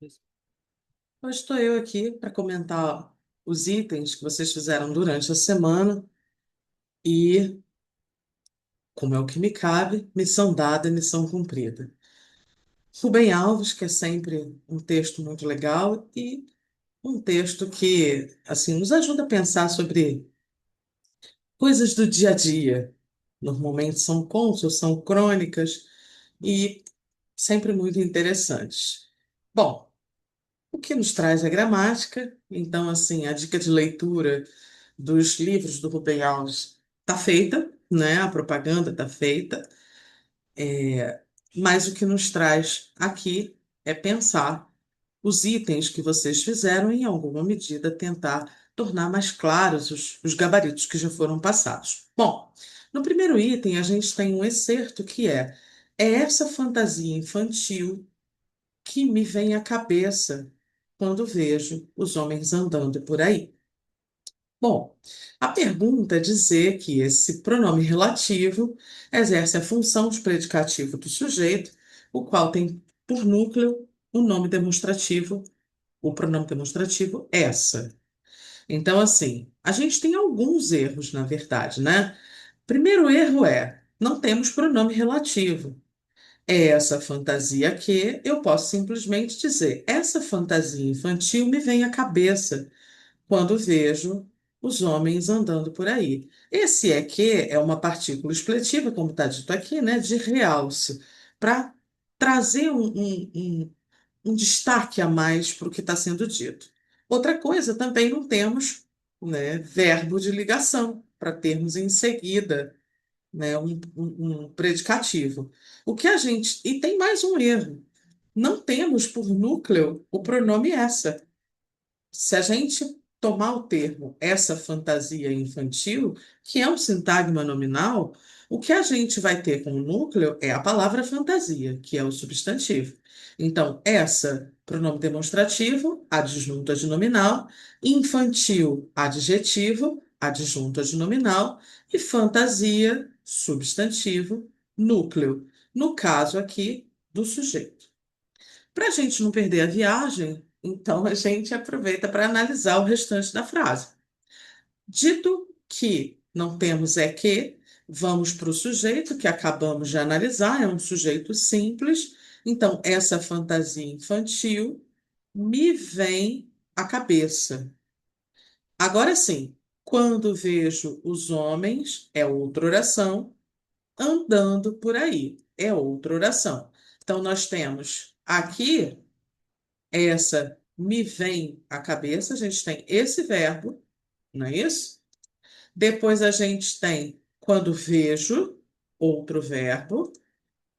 Hoje estou eu aqui para comentar os itens que vocês fizeram durante a semana e, como é o que me cabe, missão dada, missão cumprida. Rubem Alves, que é sempre um texto muito legal e um texto que, assim, nos ajuda a pensar sobre coisas do dia a dia. Normalmente são contos, ou são crônicas e sempre muito interessantes. Bom, o que nos traz é gramática, então, assim, a dica de leitura dos livros do Rubem Alves está feita, né? A propaganda está feita, mas o que nos traz aqui é pensar os itens que vocês fizeram e, em alguma medida, tentar tornar mais claros os gabaritos que já foram passados. Bom, no primeiro item, a gente tem um excerto que é essa fantasia infantil que me vem à cabeça quando vejo os homens andando por aí. Bom, a pergunta é dizer que esse pronome relativo exerce a função de predicativo do sujeito, o qual tem por núcleo o nome demonstrativo, o pronome demonstrativo essa. Então, assim, a gente tem alguns erros, na verdade, né? Primeiro erro é, não temos pronome relativo. É essa fantasia que eu posso simplesmente dizer, essa fantasia infantil me vem à cabeça quando vejo os homens andando por aí. Esse é que é uma partícula expletiva, como está dito aqui, né, de realce, para trazer um destaque a mais para o que está sendo dito. Outra coisa, também não temos, né, verbo de ligação, para termos em seguida, né, um predicativo. O que a gente. E tem mais um erro. Não temos por núcleo o pronome essa. Se a gente tomar o termo essa fantasia infantil, que é um sintagma nominal, o que a gente vai ter como núcleo é a palavra fantasia, que é o substantivo. Então, essa, pronome demonstrativo, adjunto adnominal, infantil, adjetivo, adjunto adnominal, e fantasia, substantivo, núcleo. No caso aqui, do sujeito. Para a gente não perder a viagem, então a gente aproveita para analisar o restante da frase. Dito que não temos é que, vamos para o sujeito que acabamos de analisar, é um sujeito simples. Então, essa fantasia infantil me vem à cabeça. Agora sim, quando vejo os homens, é outra oração, andando por aí, é outra oração. Então, nós temos aqui essa me vem à cabeça, a gente tem esse verbo, não é isso? Depois a gente tem quando vejo, outro verbo,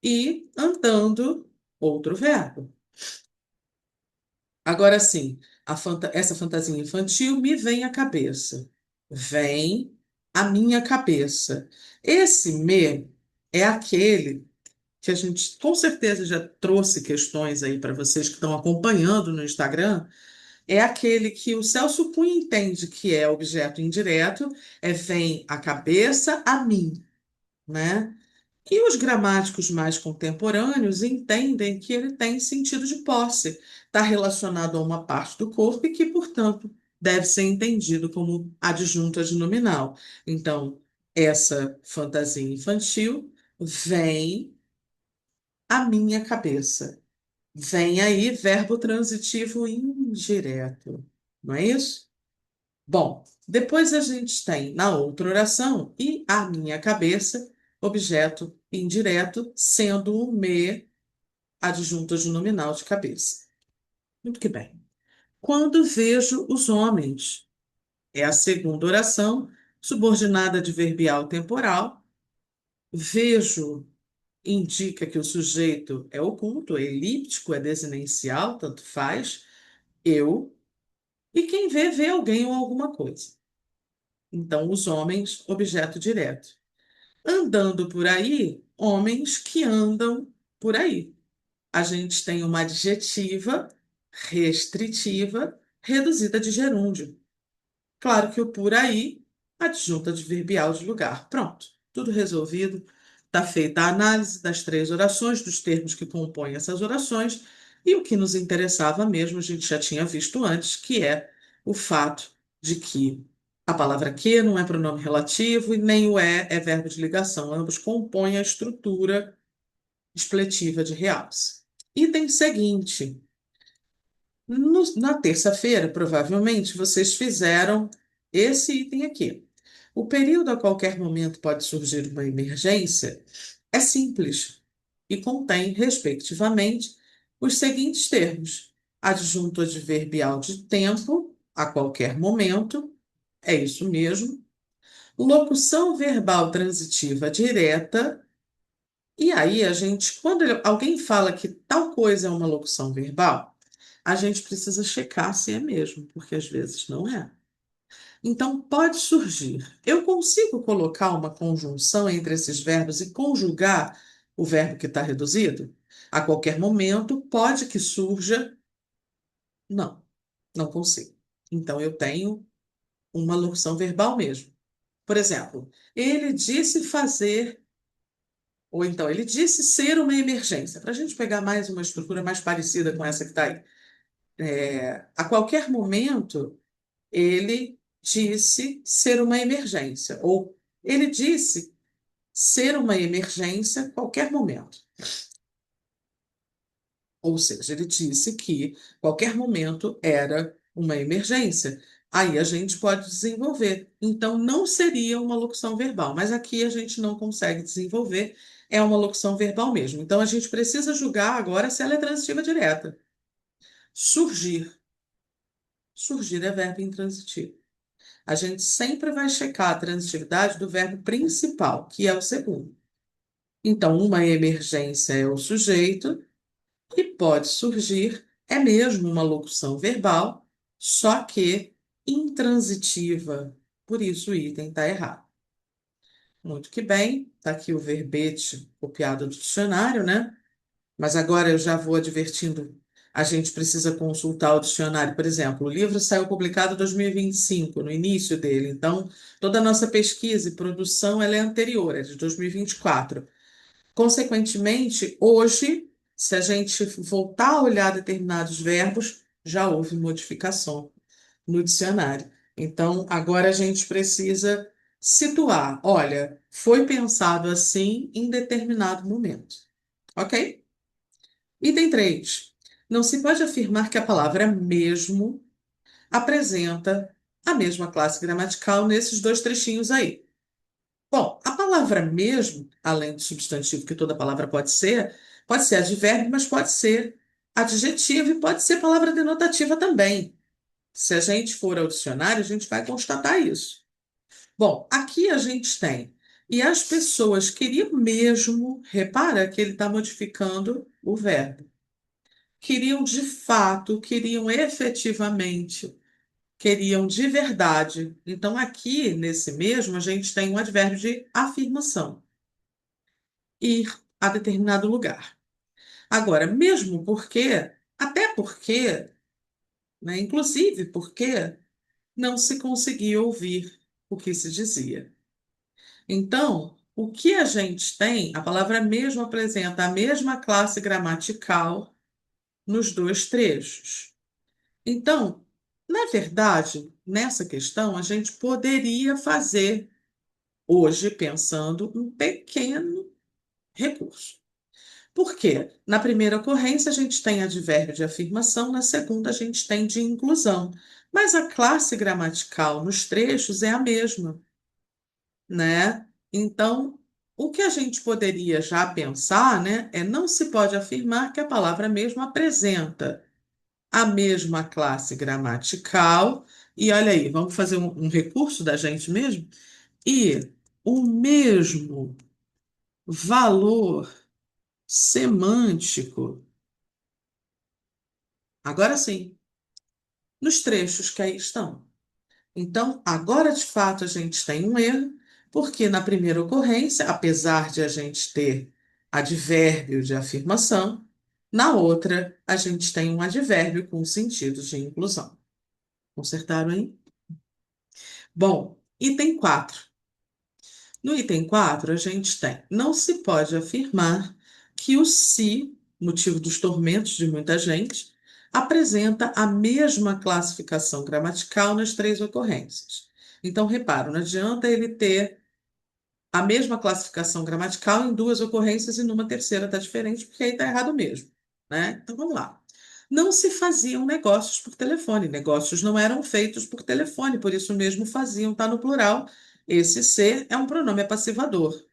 e andando, outro verbo. Agora sim, essa fantasia infantil me vem à cabeça. Vem à minha cabeça. Esse me é aquele que a gente com certeza já trouxe questões aí para vocês que estão acompanhando no Instagram. É aquele que o Celso Cunha entende que é objeto indireto, vem à cabeça a mim, né? E os gramáticos mais contemporâneos entendem que ele tem sentido de posse, está relacionado a uma parte do corpo e que, portanto, deve ser entendido como adjunto adnominal. Então, essa fantasia infantil vem à minha cabeça. Vem aí verbo transitivo indireto, não é isso? Bom, depois a gente tem na outra oração e a minha cabeça, objeto indireto, sendo o me adjunto de nominal de cabeça. Muito que bem. Quando vejo os homens, é a segunda oração, subordinada de verbial temporal. Vejo indica que o sujeito é oculto, é elíptico, é desinencial, tanto faz. Eu. E quem vê, vê alguém ou alguma coisa. Então, os homens, objeto direto. Andando por aí, homens que andam por aí. A gente tem uma adjetiva restritiva reduzida de gerúndio. Claro que o por aí, adjunta adverbial de lugar. Pronto, tudo resolvido. Está feita a análise das três orações, dos termos que compõem essas orações. E o que nos interessava mesmo, a gente já tinha visto antes, que é o fato de que a palavra que não é pronome relativo e nem o é verbo de ligação. Ambos compõem a estrutura expletiva de realce. Item seguinte. Na terça-feira, provavelmente, vocês fizeram esse item aqui. O período a qualquer momento pode surgir uma emergência é simples e contém, respectivamente, os seguintes termos: adjunto adverbial de tempo, a qualquer momento, é isso mesmo, locução verbal transitiva direta, e aí a gente, quando alguém fala que tal coisa é uma locução verbal, a gente precisa checar se é mesmo, porque às vezes não é. Então, pode surgir. Eu consigo colocar uma conjunção entre esses verbos e conjugar o verbo que está reduzido? A qualquer momento, pode que surja. Não, não consigo. Então, eu tenho uma locução verbal mesmo. Por exemplo, ele disse fazer, ou então, ele disse ser uma emergência. Para a gente pegar mais uma estrutura mais parecida com essa que está aí. A qualquer momento, ele disse ser uma emergência, ou ele disse ser uma emergência a qualquer momento. Ou seja, ele disse que qualquer momento era uma emergência. Aí a gente pode desenvolver. Então, não seria uma locução verbal, mas aqui a gente não consegue desenvolver, é uma locução verbal mesmo. Então, a gente precisa julgar agora se ela é transitiva direta. Surgir. Surgir é verbo intransitivo. A gente sempre vai checar a transitividade do verbo principal, que é o segundo. Então, uma emergência é o sujeito e pode surgir, é mesmo uma locução verbal, só que intransitiva. Por isso o item está errado. Muito que bem, está aqui o verbete copiado do dicionário, né? Mas agora eu já vou advertindo. A gente precisa consultar o dicionário. Por exemplo, o livro saiu publicado em 2025, no início dele. Então, toda a nossa pesquisa e produção ela é anterior, é de 2024. Consequentemente, hoje, se a gente voltar a olhar determinados verbos, já houve modificação no dicionário. Então, agora a gente precisa situar. Olha, foi pensado assim em determinado momento. Ok? Item 3. Não se pode afirmar que a palavra mesmo apresenta a mesma classe gramatical nesses dois trechinhos aí. Bom, a palavra mesmo, além do substantivo que toda palavra pode ser advérbio, mas pode ser adjetivo e pode ser palavra denotativa também. Se a gente for ao dicionário, a gente vai constatar isso. Bom, aqui a gente tem. E as pessoas queriam mesmo, repara que ele está modificando o verbo. Queriam de fato, queriam efetivamente, queriam de verdade. Então, aqui, nesse mesmo, a gente tem um advérbio de afirmação. Ir a determinado lugar. Agora, mesmo porque, até porque, né, inclusive porque não se conseguia ouvir o que se dizia. Então, o que a gente tem, a palavra mesmo apresenta a mesma classe gramatical nos dois trechos. Então, na verdade, nessa questão, a gente poderia fazer, hoje, pensando, um pequeno recurso. Por quê? Na primeira ocorrência, a gente tem advérbio de afirmação, na segunda, a gente tem de inclusão. Mas a classe gramatical nos trechos é a mesma, né? Então, o que a gente poderia já pensar, né, é não se pode afirmar que a palavra mesmo apresenta a mesma classe gramatical. E olha aí, vamos fazer um recurso da gente mesmo? E o mesmo valor semântico, agora sim, nos trechos que aí estão. Então, agora de fato a gente tem um erro, porque na primeira ocorrência, apesar de a gente ter advérbio de afirmação, na outra a gente tem um advérbio com sentido de inclusão. Consertaram aí? Bom, item 4. No item 4 a gente tem: não se pode afirmar que o se motivo dos tormentos de muita gente, apresenta a mesma classificação gramatical nas três ocorrências. Então, repara, não adianta ele ter a mesma classificação gramatical em duas ocorrências e numa terceira está diferente, porque aí está errado mesmo, né? Então, vamos lá. Não se faziam negócios por telefone, negócios não eram feitos por telefone, por isso mesmo faziam, está no plural. Esse ser é um pronome apassivador.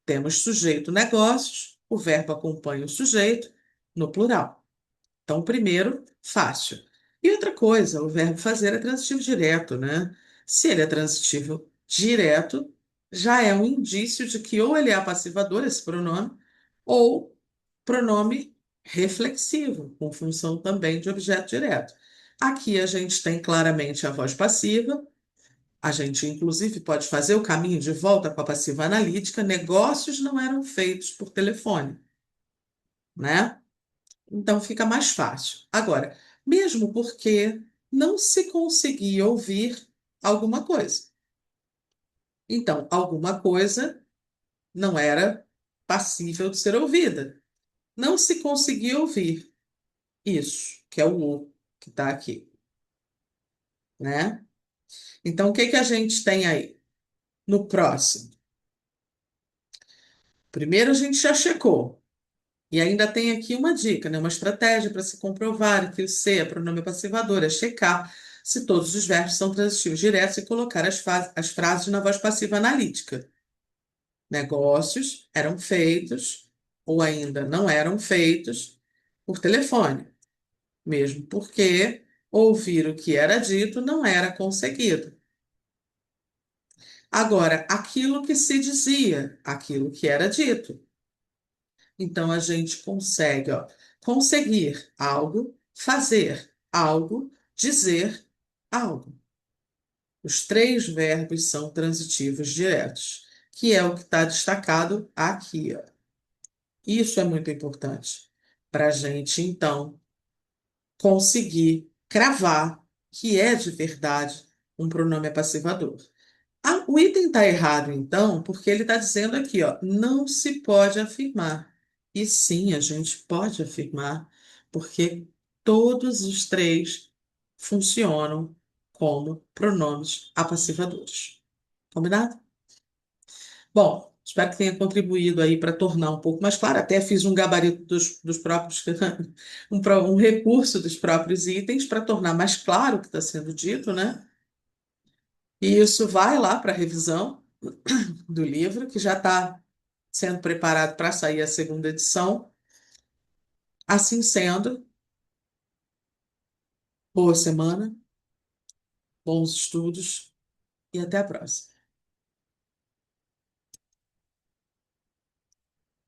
Temos sujeito negócios, o verbo acompanha o sujeito no plural. Então, primeiro, fácil. E outra coisa, o verbo fazer é transitivo direto, né? Se ele é transitivo direto, já é um indício de que ou ele é apassivador, esse pronome, ou pronome reflexivo, com função também de objeto direto. Aqui a gente tem claramente a voz passiva, a gente, inclusive, pode fazer o caminho de volta com a passiva analítica. Negócios não eram feitos por telefone, né? Então fica mais fácil. Agora, mesmo porque não se conseguia ouvir alguma coisa. Então, alguma coisa não era passível de ser ouvida. Não se conseguia ouvir isso, que é o que está aqui, né? Então, o que que a gente tem aí no próximo? Primeiro, a gente já checou. E ainda tem aqui uma dica, né? Uma estratégia para se comprovar que o ser é pronome passivador, é checar se todos os verbos são transitivos diretos e colocar as frases na voz passiva analítica. Negócios eram feitos ou ainda não eram feitos por telefone, mesmo porque ouvir o que era dito não era conseguido. Agora, aquilo que se dizia, aquilo que era dito. Então a gente consegue, ó, conseguir algo, fazer algo, dizer algo. Os três verbos são transitivos diretos, que é o que está destacado aqui, ó. Isso é muito importante para a gente, então, conseguir cravar que é de verdade um pronome apassivador. O item está errado, então, porque ele está dizendo aqui, ó, não se pode afirmar. E sim, a gente pode afirmar, porque todos os três funcionam como pronomes apassivadores. Combinado? Bom, espero que tenha contribuído aí para tornar um pouco mais claro. Até fiz um gabarito dos próprios, um recurso dos próprios itens para tornar mais claro o que está sendo dito, né? E isso vai lá para a revisão do livro, que já está sendo preparado para sair a segunda edição. Assim sendo, boa semana, bons estudos e até a próxima.